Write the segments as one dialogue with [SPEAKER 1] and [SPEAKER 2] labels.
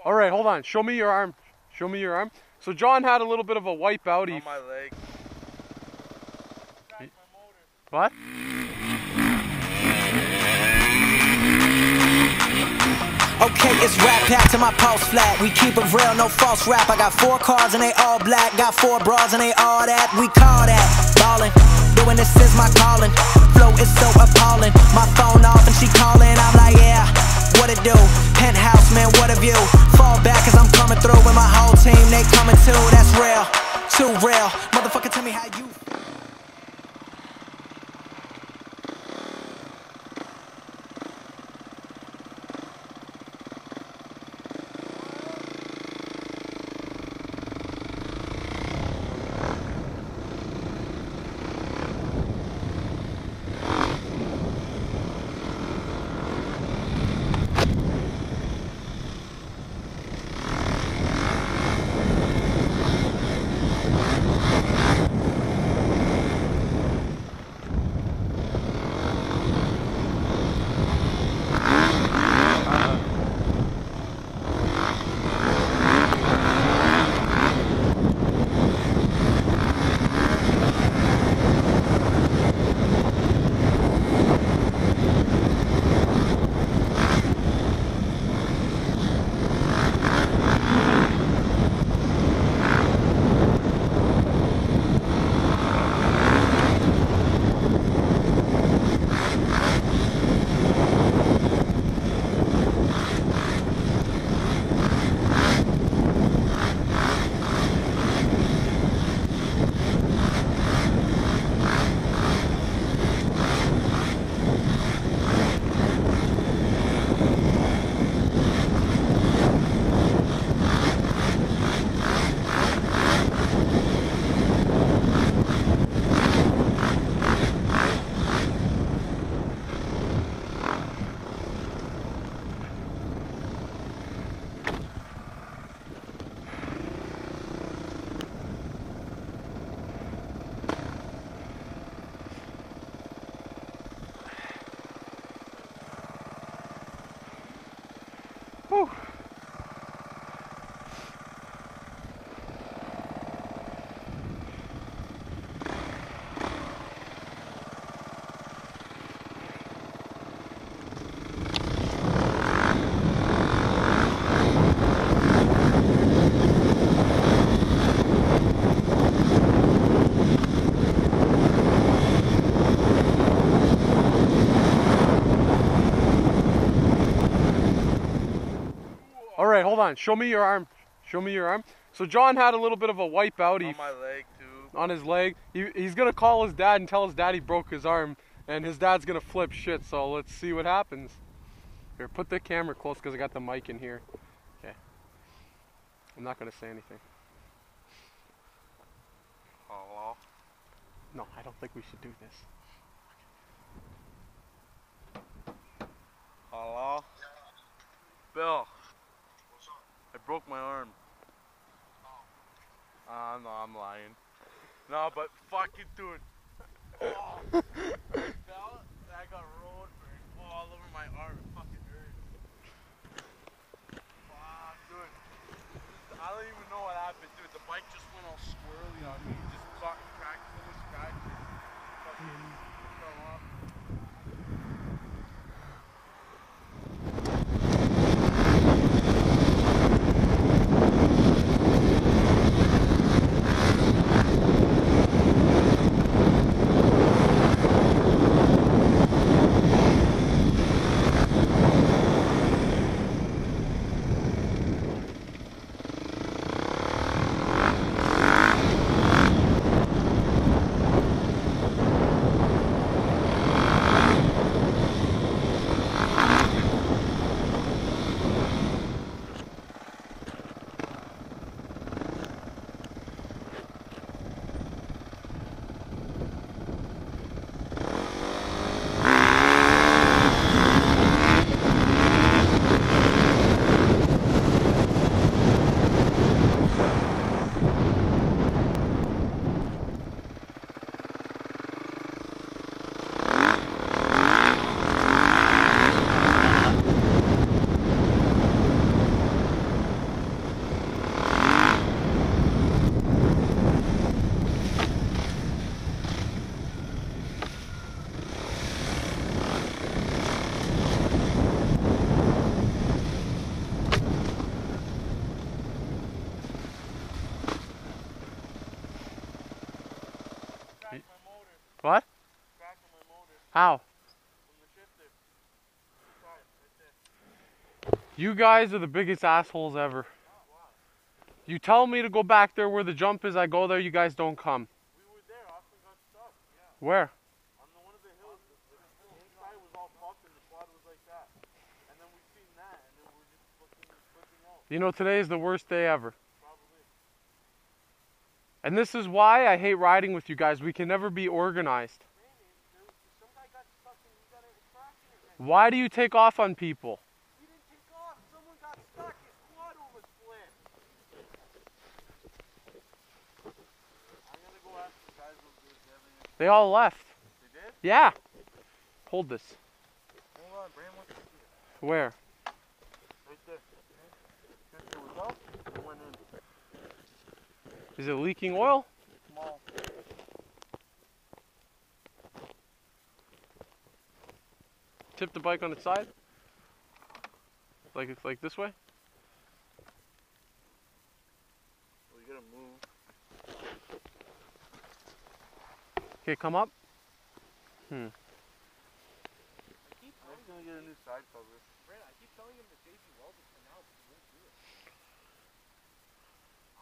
[SPEAKER 1] All right, hold on. Show me your arm. Show me your arm. So John had a little bit of a wipeout.
[SPEAKER 2] On my leg.
[SPEAKER 1] What?
[SPEAKER 3] Okay, it's rap pack to my pulse flat. We keep it real, no false rap. I got 4 cars and they all black. Got 4 bras and they all that. We call that ballin'. Doing this is my calling. Flow is so appalling. My phone off and she calling. I'm like, yeah, what it do? Penthouse, man, what a view. Fall back as I'm coming through with my whole team. They coming too, that's real. Too real. Motherfucker, tell me how you
[SPEAKER 1] Whew. All right, hold on. Show me your arm. Show me your arm. So John had a little bit of a wipeout.
[SPEAKER 2] On my leg too.
[SPEAKER 1] On his leg. He's gonna call his dad and tell his dad he broke his arm, and his dad's gonna flip shit. So let's see what happens. Here, put the camera close because I got the mic in here. Okay. I'm not gonna say anything.
[SPEAKER 2] Hello?
[SPEAKER 1] No, I don't think we should do this.
[SPEAKER 2] Hello? Bill. I broke my arm. No, I'm lying. No, but fucking dude. Oh, I fell and I got road burn all over my arm. It fucking hurt. Fuck, dude. I don't even know what happened, dude. The bike just went all squirrely on me. It just got cracked full of scratches. Fucking fell off.
[SPEAKER 1] What?
[SPEAKER 2] Crack on my motor
[SPEAKER 1] How?
[SPEAKER 2] from the shifter. Sorry, right there.
[SPEAKER 1] You guys are the biggest assholes ever. You tell me to go back there where the jump is, I go there, you guys don't come.
[SPEAKER 2] We were there, Austin got stuck. Yeah.
[SPEAKER 1] Where?
[SPEAKER 2] On one of the hills, the inside was all fucked and the quad was like that. And then we seen that, and then we're just fucking flipping out.
[SPEAKER 1] You know, today is the worst day ever.
[SPEAKER 2] Probably.
[SPEAKER 1] And this is why I hate riding with you guys. We can never be organized.
[SPEAKER 2] Some guy got stuck and he got a crack in it.
[SPEAKER 1] Why do you take off on people?
[SPEAKER 2] He didn't take off. Someone got stuck. His quad almost split. I'm gonna go ask the guys over there.
[SPEAKER 1] They all left.
[SPEAKER 2] They did?
[SPEAKER 1] Yeah. Hold this.
[SPEAKER 2] Hold on, Brandon wants to see it.
[SPEAKER 1] Where?
[SPEAKER 2] Right there. It was up. It went in.
[SPEAKER 1] Is it leaking oil?
[SPEAKER 2] Small.
[SPEAKER 1] Tip the bike on its side? Like it's like this way?
[SPEAKER 2] Well, you gotta move.
[SPEAKER 1] Okay, come up.
[SPEAKER 2] I'm gonna get a new side cover.
[SPEAKER 4] Brandon, I keep telling him to JB Weld it for now, but he won't do it.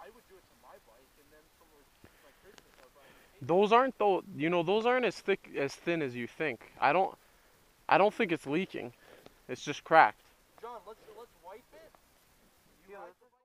[SPEAKER 4] I would do it to my bike, and then from my Christmas, I was like,
[SPEAKER 1] Those aren't those aren't as thin as you think. I don't think it's leaking. It's just cracked.
[SPEAKER 4] John, let's wipe it. You
[SPEAKER 2] Yeah,
[SPEAKER 4] wipe
[SPEAKER 2] let's-
[SPEAKER 4] the bike?